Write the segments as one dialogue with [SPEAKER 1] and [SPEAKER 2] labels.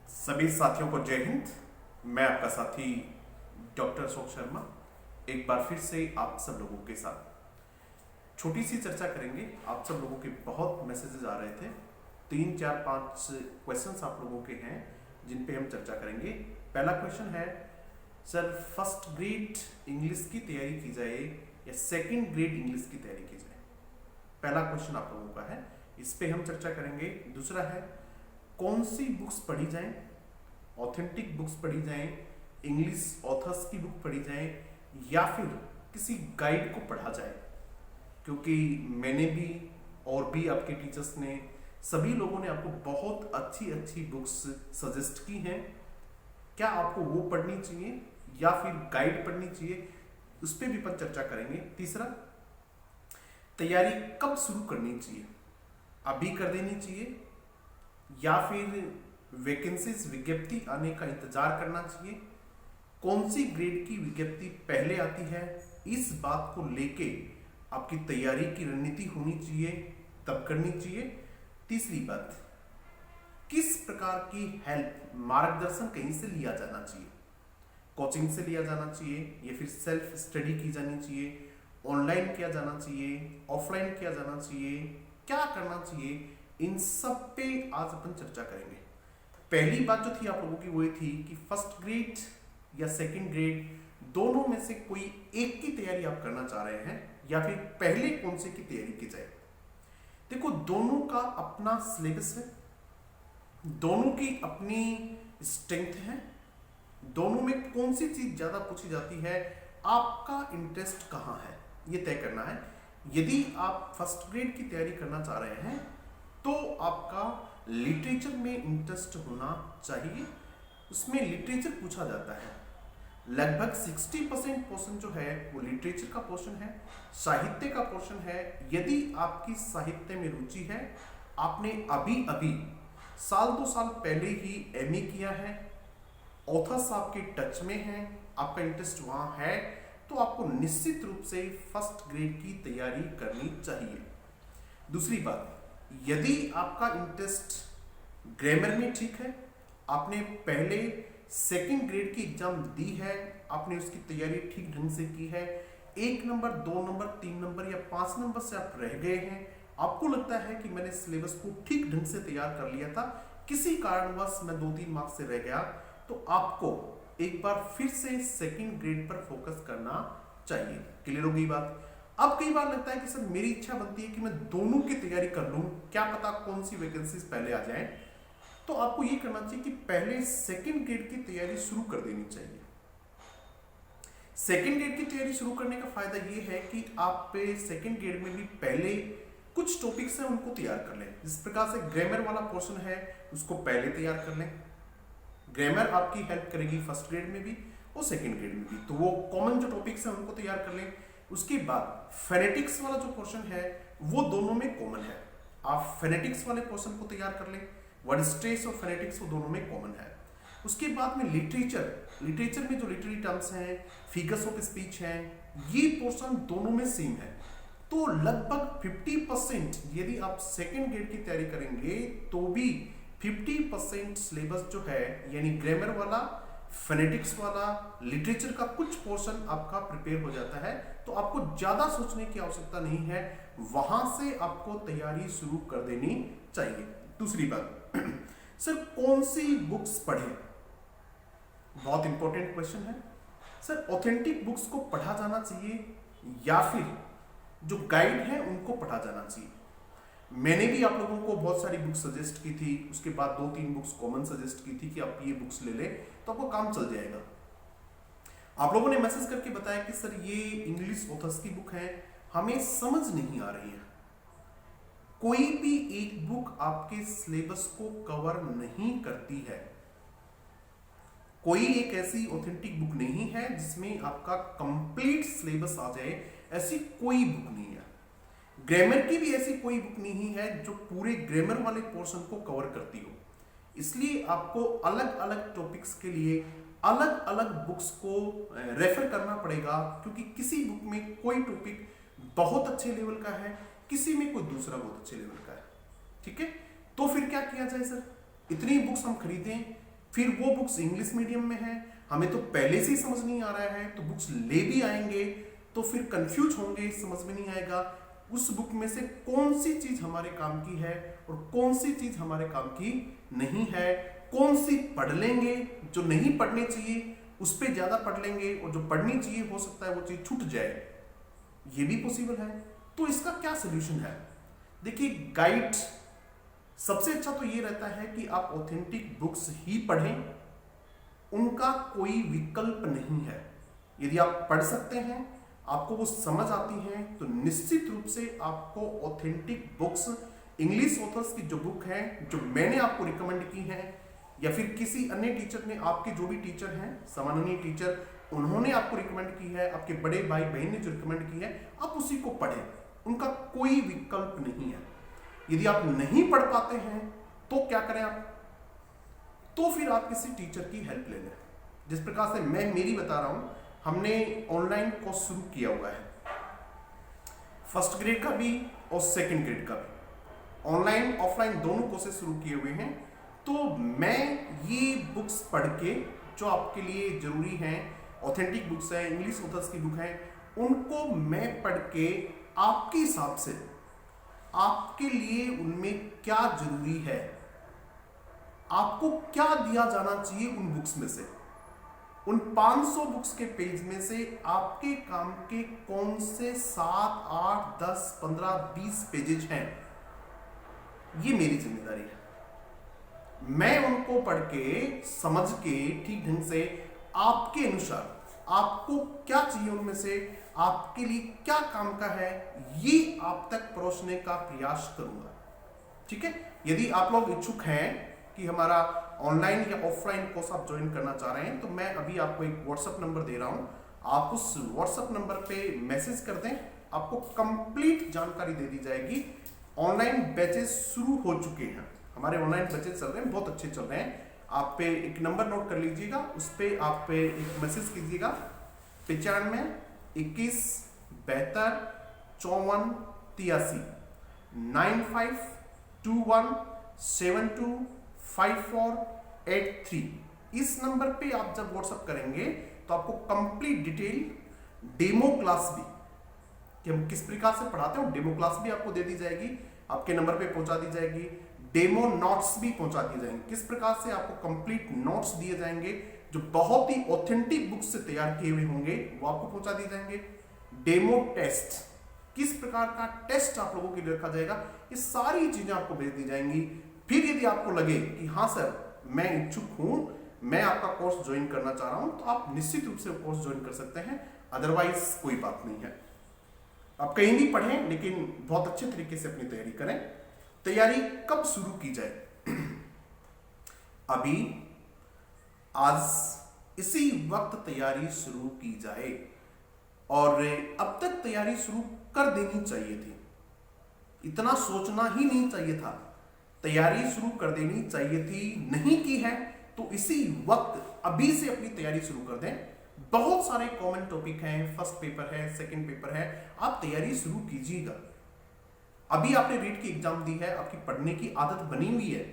[SPEAKER 1] सभी साथियों को जय हिंद। मैं आपका साथी डॉक्टर अशोक शर्मा एक बार फिर से आप सब लोगों के साथ छोटी सी चर्चा करेंगे। आप सब लोगों के बहुत मैसेजेस आ रहे थे, 3 4 5 क्वेश्चंस आप लोगों के हैं जिन पे हम चर्चा करेंगे। पहला क्वेश्चन है, सर फर्स्ट ग्रेड इंग्लिश की तैयारी की जाए या सेकंड ग्रेड इंग्लिश की तैयारी की जाए? पहला क्वेश्चन आप लोगों का है, इस पे हम चर्चा करेंगे। दूसरा है, कौन सी बुक्स पढ़ी जाएं? ऑथेंटिक बुक्स पढ़ी जाएं, इंग्लिश ऑथर्स की बुक पढ़ी जाएं या फिर किसी गाइड को पढ़ा जाए? क्योंकि मैंने भी और भी आपके टीचर्स ने, सभी लोगों ने आपको बहुत अच्छी अच्छी बुक्स सजेस्ट की हैं। क्या आपको वो पढ़नी चाहिए या फिर गाइड पढ़नी चाहिए, उस पर भी अपन चर्चा करेंगे। तीसरा, तैयारी कब शुरू करनी चाहिए? अभी कर देनी चाहिए या फिर वैकेंसीज विज्ञप्ति आने का इंतजार करना चाहिए? कौन सी ग्रेड की विज्ञप्ति पहले आती है, इस बात को लेके आपकी तैयारी की रणनीति होनी चाहिए, तब करनी चाहिए। तीसरी बात, किस प्रकार की हेल्प, मार्गदर्शन कहीं से लिया जाना चाहिए? कोचिंग से लिया जाना चाहिए या फिर सेल्फ स्टडी की जानी चाहिए? ऑनलाइन किया जाना चाहिए, ऑफलाइन किया जाना चाहिए, क्या करना चाहिए? इन सब पे आज अपन चर्चा करेंगे। पहली बात जो थी आप लोगों की वो ये थी कि फर्स्ट ग्रेड या सेकंड ग्रेड दोनों में से कोई एक की तैयारी आप करना चाह रहे हैं या फिर पहले कौन से की तैयारी की जाए? देखो, दोनों का अपना सिलेबस है, दोनों की अपनी स्ट्रेंथ है, दोनों में कौन सी चीज ज्यादा पूछी जाती है, आपका इंटरेस्ट कहाँ है, ये तय करना है। यदि आप फर्स्ट ग्रेड की तैयारी करना चाह रहे हैं तो आपका लिटरेचर में इंटरेस्ट होना चाहिए। उसमें लिटरेचर पूछा जाता है, लगभग 60% पोर्शन जो है वो लिटरेचर का पोर्शन है, साहित्य का पोर्शन है। यदि आपकी साहित्य में रुचि है, आपने अभी अभी साल 2 साल पहले ही एमए किया है, ऑथर्स आपके टच में हैं, आपका इंटरेस्ट वहाँ है, तो आपको निश्चित रूप से फर्स्ट ग्रेड की तैयारी करनी चाहिए। दूसरी बात, यदि आपका इंटरेस्ट ग्रामर में ठीक है, आपने पहले सेकंड ग्रेड की एग्जाम दी है, आपने उसकी तैयारी ठीक ढंग से की है, 1 नंबर 2 नंबर 3 नंबर या 5 नंबर से आप रह गए हैं, आपको लगता है कि मैंने सिलेबस को ठीक ढंग से तैयार कर लिया था, किसी कारणवश मैं 2-3 मार्क्स से रह गया, तो आपको एक बार फिर से सेकंड ग्रेड पर फोकस करना चाहिए। क्लियर हो गई बात? अब कई बार लगता है कि सर मेरी इच्छा बनती है कि मैं दोनों की तैयारी कर लूं, क्या पता कौन सी वैकेंसीज पहले आ जाए। तो आपको ये करना चाहिए कि पहले सेकंड ग्रेड की तैयारी शुरू कर देनी चाहिए। सेकंड ग्रेड की तैयारी शुरू करने का फायदा ये है कि आप सेकंड ग्रेड में भी पहले कुछ टॉपिक्स हैं उनको तैयार कर लें। जिस प्रकार से ग्रामर वाला पोर्शन है उसको पहले तैयार कर लें। ग्रामर आपकी हेल्प करेगी फर्स्ट ग्रेड में भी और सेकंड ग्रेड में भी, तो वो कॉमन जो टॉपिक्स हैं उनको तैयार कर लें। उसके बाद फेनेटिक्स वाला जो पोर्शन है वो दोनों में कॉमन है, आप फेनेटिक्स वाले पोर्शन को तैयार कर लें। वर्ड स्ट्रेस और फेनेटिक्स वो दोनों में कॉमन है। उसके बाद में लिटरेचर में जो लिटरेरी टर्म्स हैं, फिगर्स ऑफ स्पीच हैं, ये पोर्शन दोनों में सेम है। तो लगभग 50% यदि आप सेकेंड ग्रेड की तैयारी करेंगे तो भी 50% सिलेबस जो है, यानी ग्रामर वाला, फेनेटिक्स वाला, लिटरेचर का कुछ पोर्शन आपका प्रिपेयर हो जाता है। तो आपको ज्यादा सोचने की आवश्यकता नहीं है, वहां से आपको तैयारी शुरू कर देनी चाहिए। दूसरी बात, सर कौन सी बुक्स पढ़ें? बहुत इंपॉर्टेंट क्वेश्चन है। सर ऑथेंटिक बुक्स को पढ़ा जाना चाहिए या फिर जो गाइड है उनको पढ़ा जाना चाहिए? मैंने भी आप लोगों को बहुत सारी बुक्स सजेस्ट की थी, उसके बाद 2-3 बुक्स कॉमन सजेस्ट की थी कि आप ये बुक्स ले लें तो आपको काम चल जाएगा। आप लोगों ने मैसेज करके बताया कि सर ये इंग्लिश ऑथर्स की बुक है, हमें समझ नहीं आ रही है। कोई भी एक बुक आपके सिलेबस को कवर नहीं करती है। कोई एक ऐसी ऑथेंटिक बुक नहीं है जिसमें आपका कंप्लीट सिलेबस आ जाए, ऐसी कोई बुक नहीं है। ग्रामर की भी ऐसी कोई बुक नहीं है जो पूरे ग्रामर वाले पोर्शन को कवर करती हो। इसलिए आपको अलग अलग टॉपिक्स के लिए अलग अलग बुक्स को रेफर करना पड़ेगा, क्योंकि किसी बुक में कोई टॉपिक बहुत अच्छे लेवल का है, किसी में कोई दूसरा बहुत अच्छे लेवल का है। ठीक है, तो फिर क्या किया जाए सर? इतनी बुक्स हम खरीदें, फिर वो बुक्स इंग्लिश मीडियम में है, हमें तो पहले से ही समझ नहीं आ रहा है, तो बुक्स ले भी आएंगे तो फिर कंफ्यूज होंगे, समझ में नहीं आएगा उस बुक में से कौन सी चीज हमारे काम की है और कौन सी चीज हमारे काम की नहीं है, कौन सी पढ़ लेंगे, जो नहीं पढ़नी चाहिए उस पर ज्यादा पढ़ लेंगे और जो पढ़नी चाहिए हो सकता है वो चीज छूट जाए, ये भी पॉसिबल है। तो इसका क्या सोल्यूशन है? देखिए, गाइड सबसे अच्छा तो ये रहता है कि आप ऑथेंटिक बुक्स ही पढ़ें, उनका कोई विकल्प नहीं है। यदि आप पढ़ सकते हैं, आपको वो समझ आती हैं, तो निश्चित रूप से आपको ऑथेंटिक बुक्स, इंग्लिश ऑथर्स की जो बुक है, जो मैंने आपको रिकमेंड की है या फिर किसी अन्य टीचर ने, आपके जो भी टीचर हैं, सम्माननीय टीचर, उन्होंने आपको रिकमेंड की है, आपके बड़े भाई बहन ने जो रिकमेंड की है, आप उसी को पढ़ें, उनका कोई विकल्प नहीं है। यदि आप नहीं पढ़ पाते हैं तो क्या करें आप? तो फिर आप किसी टीचर की हेल्प ले लें। जिस प्रकार से मैं मेरी बता रहा हूं, हमने ऑनलाइन कोर्स शुरू किया हुआ है, फर्स्ट ग्रेड का भी और सेकंड ग्रेड का भी, ऑनलाइन ऑफलाइन दोनों कोर्सेज शुरू किए हुए हैं। तो मैं ये बुक्स पढ़ के जो आपके लिए जरूरी हैं, ऑथेंटिक बुक्स है, इंग्लिश ऑथर्स की बुक है, उनको मैं पढ़ के आपके हिसाब से आपके लिए उनमें क्या जरूरी है, आपको क्या दिया जाना चाहिए उन बुक्स में से, उन 500 बुक्स के पेज में से आपके काम के कौन से 7, 8, 10, 15, 20 पेजेज हैं, ये मेरी जिम्मेदारी है। मैं उनको पढ़ के समझ के ठीक ढंग से आपके अनुसार आपको क्या चाहिए उनमें से, आपके लिए क्या काम का है, ये आप तक परोसने का प्रयास करूंगा। ठीक है? यदि आप लोग इच्छुक हैं कि हमारा ऑनलाइन या ऑफलाइन कोर्स आप ज्वाइन करना चाह रहे हैं, तो मैं अभी आपको एक व्हाट्सएप नंबर दे रहा हूं, आप उस व्हाट्सएप नंबर पे मैसेज कर दें, आपको कंप्लीट जानकारी दे दी जाएगी। ऑनलाइन बैचेस शुरू हो चुके हैं, हमारे ऑनलाइन बैचेस चल रहे हैं, बहुत अच्छे चल रहे हैं। आप पे एक नंबर नोट कर लीजिएगा, उस पर आप पे एक मैसेज कीजिएगा, 95 21 72 54 83 9521 72 5483। इस नंबर पे आप जब व्हाट्सएप करेंगे तो आपको कंप्लीट डिटेल, डेमो क्लास भी कि हम किस प्रकार से पढ़ाते हैं, डेमो क्लास भी आपको दे दी जाएगी, आपके नंबर पे पहुंचा दी जाएगी। डेमो नोट्स भी पहुंचा दिए जाएंगे, किस प्रकार से आपको कंप्लीट नोट्स दिए जाएंगे जो बहुत ही ऑथेंटिक बुक से तैयार किए हुए होंगे, वो आपको पहुंचा दिए जाएंगे। डेमो टेस्ट, किस प्रकार का टेस्ट आप लोगों के लिए रखा जाएगा, ये सारी चीजें आपको भेज दी जाएंगी। फिर यदि आपको लगे कि हाँ सर मैं इच्छुक हूं, मैं आपका कोर्स ज्वाइन करना चाह रहा हूं, तो आप निश्चित रूप से कोर्स ज्वाइन कर सकते हैं, अदरवाइज कोई बात नहीं है। आप कहीं भी पढ़ें लेकिन बहुत अच्छे तरीके से अपनी तैयारी करें। तैयारी कब शुरू की जाए? अभी आज इसी वक्त तैयारी शुरू की जाए, और अब तक तैयारी शुरू कर देनी चाहिए थी, इतना सोचना ही नहीं चाहिए था, तैयारी शुरू कर देनी चाहिए थी। नहीं की है तो इसी वक्त अभी से अपनी तैयारी शुरू कर दें। बहुत सारे कॉमन टॉपिक हैं, फर्स्ट पेपर है, सेकंड पेपर है, आप तैयारी शुरू कीजिएगा। अभी आपने रीट की एग्जाम दी है, आपकी पढ़ने की आदत बनी हुई है,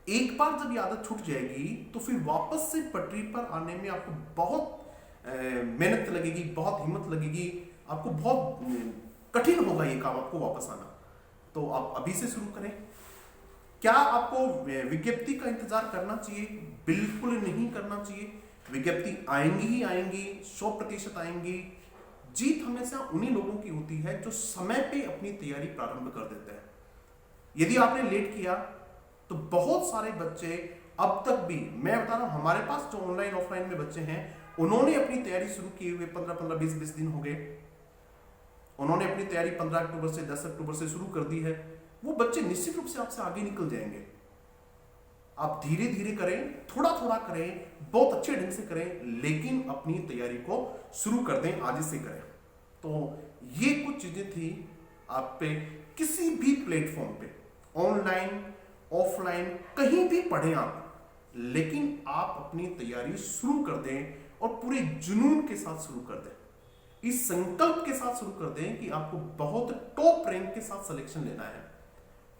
[SPEAKER 1] एक बार जब ये आदत छूट जाएगी तो फिर वापस से पटरी पर आने में आपको बहुत मेहनत लगेगी, बहुत हिम्मत लगेगी, आपको बहुत कठिन होगा ये काम आपको वापस आना। तो आप अभी से शुरू करें। क्या आपको विज्ञप्ति का इंतजार करना चाहिए? बिल्कुल नहीं करना चाहिए। विज्ञप्ति आएंगी ही आएंगी, 100% आएंगी। जीत हमेशा उन्हीं लोगों की होती है जो समय पे अपनी तैयारी प्रारंभ कर देते हैं। यदि आपने लेट किया तो बहुत सारे बच्चे अब तक भी, मैं बता रहा हूं, हमारे पास जो ऑनलाइन ऑफलाइन में बच्चे हैं, उन्होंने अपनी तैयारी शुरू किए हुए 15-15, 20-20 दिन हो गए, उन्होंने अपनी तैयारी 15 अक्टूबर से 10 अक्टूबर से शुरू कर दी है। वो बच्चे निश्चित रूप से आपसे आगे निकल जाएंगे। आप धीरे धीरे करें, थोड़ा थोड़ा करें, बहुत अच्छे ढंग से करें, लेकिन अपनी तैयारी को शुरू कर दें, आज से करें। तो ये कुछ चीजें थी। आप पे किसी भी प्लेटफॉर्म पे, ऑनलाइन ऑफलाइन, कहीं भी पढ़ें आप, लेकिन आप अपनी तैयारी शुरू कर दें और पूरे जुनून के साथ शुरू कर दें। इस संकल्प के साथ शुरू कर दें कि आपको बहुत टॉप रैंक के साथ सिलेक्शन लेना है,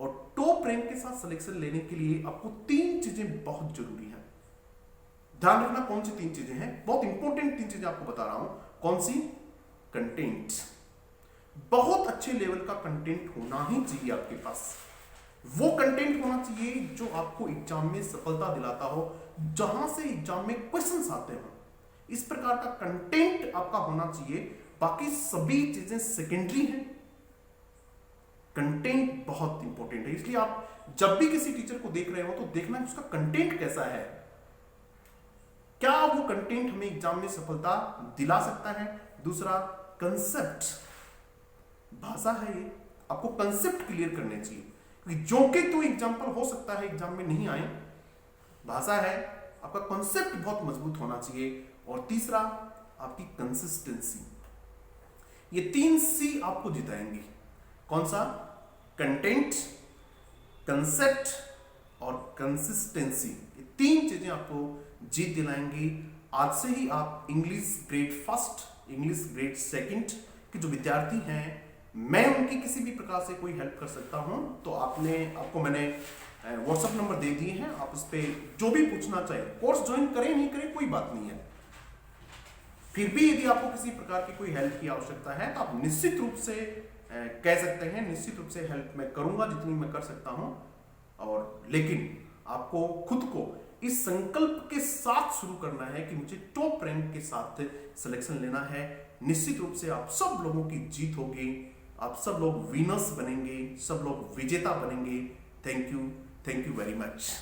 [SPEAKER 1] और टॉप रैंक के साथ सिलेक्शन लेने के लिए आपको 3 चीजें बहुत जरूरी हैं। ध्यान रखना कौन सी 3 चीजें हैं, बहुत इंपॉर्टेंट 3 चीजें आपको बता रहा हूं। कौन सी? कंटेंट। बहुत अच्छे लेवल का कंटेंट होना ही चाहिए आपके पास। वो कंटेंट होना चाहिए जो आपको एग्जाम में सफलता दिलाता हो, जहां से एग्जाम में क्वेश्चंस आते हो। इस प्रकार का कंटेंट आपका होना चाहिए, बाकी सभी चीजें सेकेंडरी हैं। कंटेंट बहुत इंपॉर्टेंट है, इसलिए आप जब भी किसी टीचर को देख रहे हो तो देखना कि उसका कंटेंट कैसा है, क्या वो कंटेंट हमें एग्जाम में सफलता दिला सकता है। दूसरा, कंसेप्ट, भाषा है ये, आपको कंसेप्ट क्लियर करने चाहिए, क्योंकि जो कि तो एग्जाम्पल हो सकता है एग्जाम में नहीं आए, भाषा है, आपका कंसेप्ट बहुत मजबूत होना चाहिए। और तीसरा, आपकी कंसिस्टेंसी। ये 3 C आपको जिताएंगी। कौन सा? कंटेंट, कंसेप्ट और कंसिस्टेंसी। ये 3 चीजें आपको जीत दिलाएंगी। आज से ही आप इंग्लिश ग्रेड 1, इंग्लिश ग्रेड 2 के जो विद्यार्थी हैं, मैं उनकी किसी भी प्रकार से कोई हेल्प कर सकता हूं, तो आपको मैंने व्हाट्सएप नंबर दे दिए हैं, आप उस पर जो भी पूछना चाहे, कोर्स ज्वाइन करें नहीं करें कोई बात नहीं है, फिर भी यदि आपको किसी प्रकार की कोई हेल्प की आवश्यकता है तो आप निश्चित रूप से कह सकते हैं, निश्चित रूप से हेल्प मैं करूंगा जितनी मैं कर सकता हूं। और लेकिन आपको खुद को इस संकल्प के साथ शुरू करना है कि मुझे टॉप रैंक के साथ सिलेक्शन लेना है। निश्चित रूप से आप सब लोगों की जीत होगी, आप सब लोग विनर्स बनेंगे, सब लोग विजेता बनेंगे। Thank you very much.